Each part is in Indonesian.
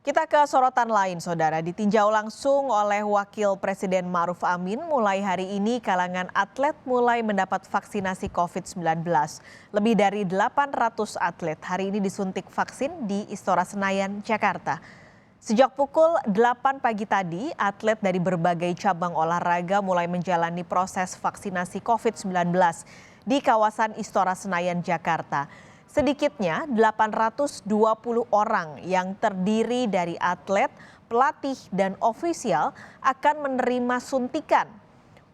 Kita ke sorotan lain, Saudara. Ditinjau langsung oleh Wakil Presiden Ma'ruf Amin, mulai hari ini kalangan atlet mulai mendapat vaksinasi COVID-19. Lebih dari 800 atlet hari ini disuntik vaksin di Istora Senayan, Jakarta. Sejak pukul 8 pagi tadi, atlet dari berbagai cabang olahraga mulai menjalani proses vaksinasi COVID-19 di kawasan Istora Senayan, Jakarta. Sedikitnya 820 orang yang terdiri dari atlet, pelatih, dan ofisial akan menerima suntikan.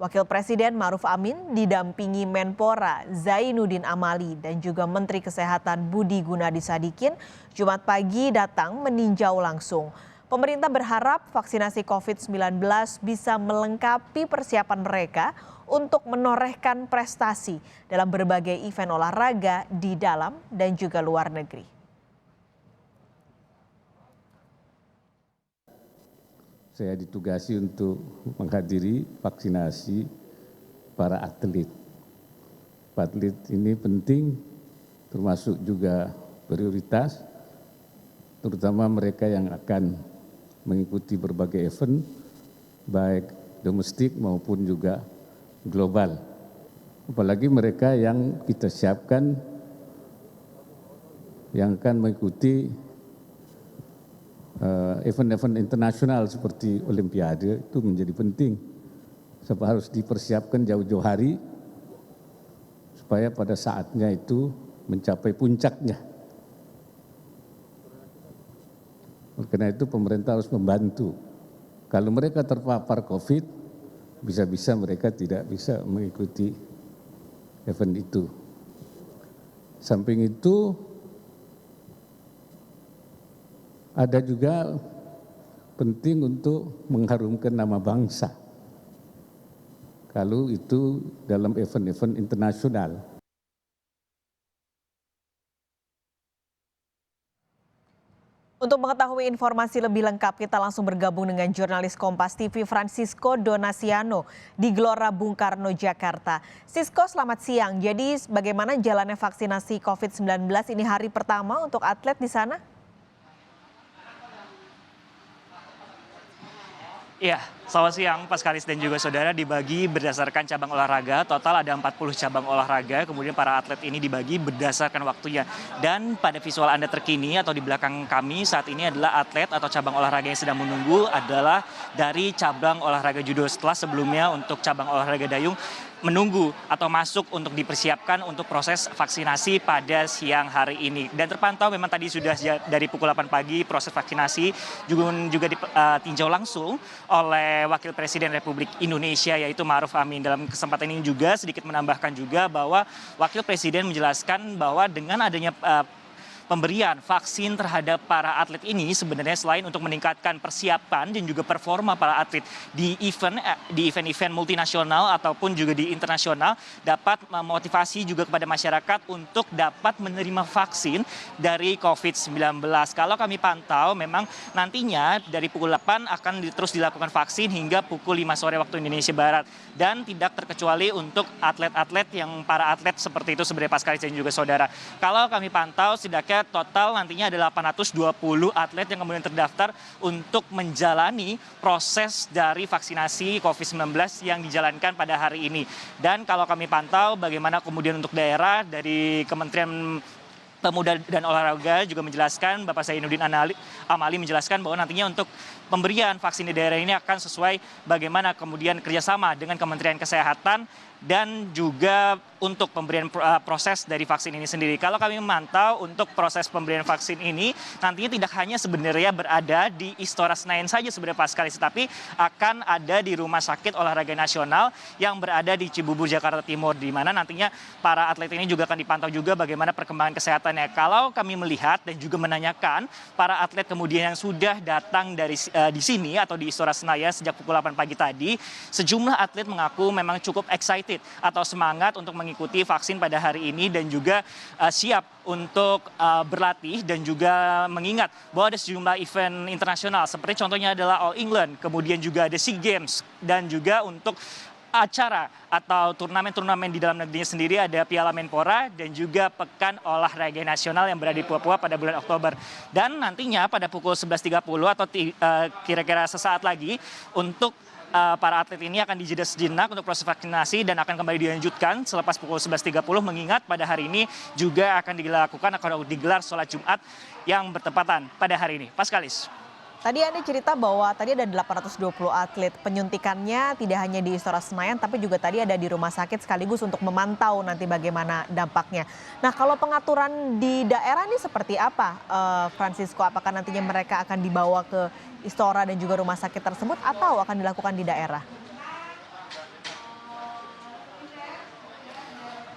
Wakil Presiden Ma'ruf Amin didampingi Menpora Zainuddin Amali dan juga Menteri Kesehatan Budi Gunadi Sadikin Jumat pagi datang meninjau langsung. Pemerintah berharap vaksinasi COVID-19 bisa melengkapi persiapan mereka untuk menorehkan prestasi dalam berbagai event olahraga di dalam dan juga luar negeri. Saya ditugasi untuk menghadiri vaksinasi para atlet. Atlet ini penting, termasuk juga prioritas, terutama mereka yang akan mengikuti berbagai event, baik domestik maupun juga global. Apalagi mereka yang kita siapkan yang akan mengikuti event-event internasional seperti Olimpiade, itu menjadi penting. Sebab harus dipersiapkan jauh-jauh hari supaya pada saatnya itu mencapai puncaknya. Karena itu pemerintah harus membantu. Kalau mereka terpapar COVID, bisa-bisa mereka tidak bisa mengikuti event itu. Samping itu, ada juga penting untuk mengharumkan nama bangsa. Kalau itu dalam event-event internasional. Untuk mengetahui informasi lebih lengkap, kita langsung bergabung dengan jurnalis Kompas TV Francisco Donasiano di Gelora Bung Karno, Jakarta. Sisko, selamat siang. Jadi bagaimana jalannya vaksinasi COVID-19 ini hari pertama untuk atlet di sana? Iya, selamat siang Pak Skalis dan juga saudara. Dibagi berdasarkan cabang olahraga, total ada 40 cabang olahraga, kemudian para atlet ini dibagi berdasarkan waktunya. Dan pada visual Anda terkini atau di belakang kami saat ini adalah atlet atau cabang olahraga yang sedang menunggu adalah dari cabang olahraga judo. Setelah sebelumnya untuk cabang olahraga dayung menunggu atau masuk untuk dipersiapkan untuk proses vaksinasi pada siang hari ini. Dan terpantau memang tadi sudah dari pukul 8 pagi proses vaksinasi juga ditinjau langsung oleh Wakil Presiden Republik Indonesia yaitu Ma'ruf Amin. Dalam kesempatan ini juga sedikit menambahkan juga bahwa Wakil Presiden menjelaskan bahwa dengan adanya pemberian vaksin terhadap para atlet ini sebenarnya selain untuk meningkatkan persiapan dan juga performa para atlet di event-event multinasional ataupun juga di internasional dapat memotivasi juga kepada masyarakat untuk dapat menerima vaksin dari COVID-19. Kalau kami pantau memang nantinya dari pukul 8 akan terus dilakukan vaksin hingga pukul 5 sore waktu Indonesia Barat dan tidak terkecuali untuk atlet-atlet yang para atlet seperti itu sebenarnya Pak Skalis dan juga saudara. Kalau kami pantau setidaknya total nantinya ada 820 atlet yang kemudian terdaftar untuk menjalani proses dari vaksinasi COVID-19 yang dijalankan pada hari ini. Dan kalau kami pantau bagaimana kemudian untuk daerah dari Kementerian Pemuda dan Olahraga juga menjelaskan, Bapak Zainuddin Amali menjelaskan bahwa nantinya untuk pemberian vaksin di daerah ini akan sesuai bagaimana kemudian kerjasama dengan Kementerian Kesehatan dan juga untuk pemberian proses dari vaksin ini sendiri. Kalau kami memantau untuk proses pemberian vaksin ini nantinya tidak hanya sebenarnya berada di Istora Senayan saja sebenarnya Pak Skalis, tapi akan ada di Rumah Sakit Olahraga Nasional yang berada di Cibubur, Jakarta Timur, di mana nantinya para atlet ini juga akan dipantau juga bagaimana perkembangan kesehatannya. Kalau kami melihat dan juga menanyakan para atlet kemudian yang sudah datang dari di sini atau di Istora Senayan sejak pukul 8 pagi tadi, sejumlah atlet mengaku memang cukup excited atau semangat untuk mengikuti vaksin pada hari ini dan juga siap untuk berlatih dan juga mengingat bahwa ada sejumlah event internasional seperti contohnya adalah All England, kemudian juga ada SEA Games dan juga untuk acara atau turnamen-turnamen di dalam negerinya sendiri ada Piala Menpora dan juga Pekan Olahraga Nasional yang berada di Papua pada bulan Oktober. Dan nantinya pada pukul 11.30 atau kira-kira sesaat lagi untuk para atlet ini akan dijeda sejenak untuk proses vaksinasi dan akan kembali dilanjutkan selepas pukul 11.30 mengingat pada hari ini juga akan digelar sholat Jumat yang bertepatan pada hari ini. Paskalis. Tadi Anda cerita bahwa tadi ada 820 atlet. Penyuntikannya tidak hanya di Istora Senayan, tapi juga tadi ada di rumah sakit sekaligus untuk memantau nanti bagaimana dampaknya. Nah, kalau pengaturan di daerah ini seperti apa, Francisco? Apakah nantinya mereka akan dibawa ke Istora dan juga rumah sakit tersebut atau akan dilakukan di daerah?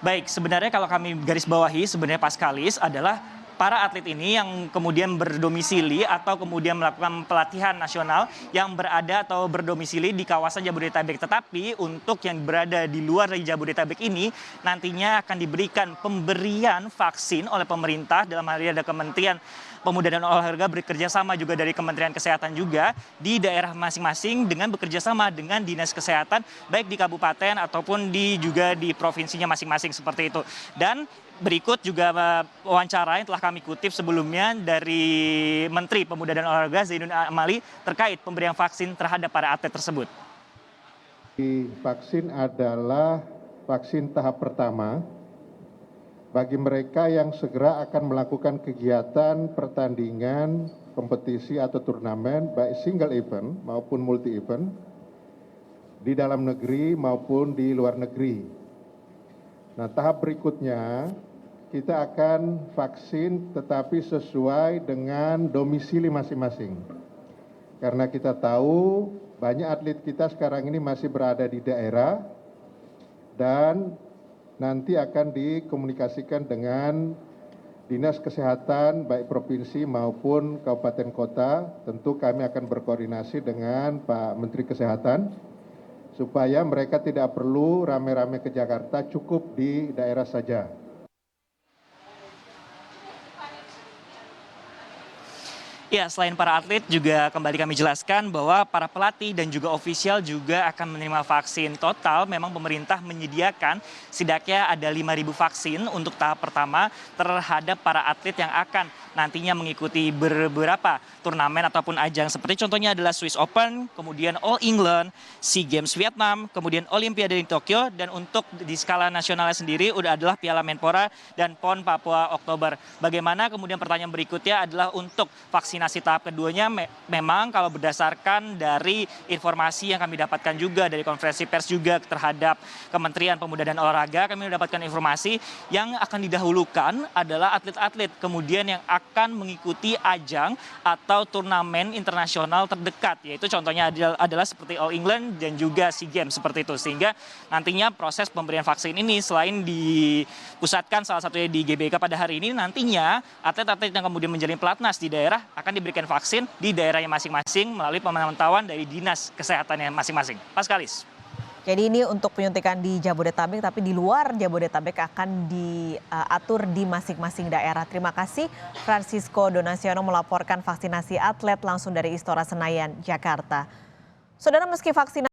Baik, sebenarnya kalau kami garis bawahi sebenarnya Paskalis adalah para atlet ini yang kemudian berdomisili atau kemudian melakukan pelatihan nasional yang berada atau berdomisili di kawasan Jabodetabek. Tetapi untuk yang berada di luar dari Jabodetabek ini nantinya akan diberikan pemberian vaksin oleh pemerintah, dalam hal ini ada Kementerian Pemuda dan Olahraga bekerja sama juga dari Kementerian Kesehatan juga di daerah masing-masing dengan bekerja sama dengan Dinas Kesehatan baik di kabupaten ataupun juga di provinsinya masing-masing seperti itu. Dan berikut juga wawancara yang telah kami kutip sebelumnya dari Menteri Pemuda dan Olahraga Zainuddin Amali terkait pemberian vaksin terhadap para atlet tersebut. Vaksin adalah vaksin tahap pertama bagi mereka yang segera akan melakukan kegiatan pertandingan, kompetisi atau turnamen baik single event maupun multi event di dalam negeri maupun di luar negeri. Nah, tahap berikutnya kita akan vaksin tetapi sesuai dengan domisili masing-masing. Karena kita tahu banyak atlet kita sekarang ini masih berada di daerah dan nanti akan dikomunikasikan dengan Dinas Kesehatan baik provinsi maupun kabupaten kota. Tentu kami akan berkoordinasi dengan Pak Menteri Kesehatan supaya mereka tidak perlu rame-rame ke Jakarta, cukup di daerah saja. Ya, selain para atlet juga kembali kami jelaskan bahwa para pelatih dan juga ofisial juga akan menerima vaksin. Total memang pemerintah menyediakan setidaknya ada 5.000 vaksin untuk tahap pertama terhadap para atlet yang akan nantinya mengikuti beberapa turnamen ataupun ajang. Seperti contohnya adalah Swiss Open, kemudian All England, SEA Games Vietnam, kemudian Olimpiade di Tokyo, dan untuk di skala nasionalnya sendiri udah adalah Piala Menpora dan PON Papua Oktober. Bagaimana kemudian pertanyaan berikutnya adalah untuk vaksinasi tahap keduanya memang kalau berdasarkan dari informasi yang kami dapatkan juga dari konferensi pers juga terhadap Kementerian Pemuda dan Olahraga, kami mendapatkan informasi yang akan didahulukan adalah atlet-atlet kemudian yang akan mengikuti ajang atau turnamen internasional terdekat, yaitu contohnya adalah seperti All England dan juga SEA Games seperti itu. Sehingga nantinya proses pemberian vaksin ini selain dipusatkan salah satunya di GBK pada hari ini, nantinya atlet-atlet yang kemudian menjalin pelatnas di daerah akan diberikan vaksin di daerahnya masing-masing melalui pemantauan dari Dinas Kesehatannya masing-masing. Paskalis. Jadi ini untuk penyuntikan di Jabodetabek, tapi di luar Jabodetabek akan diatur di masing-masing daerah. Terima kasih Francisco Donasiono melaporkan vaksinasi atlet langsung dari Istora Senayan, Jakarta. Saudara, meski vaksinasi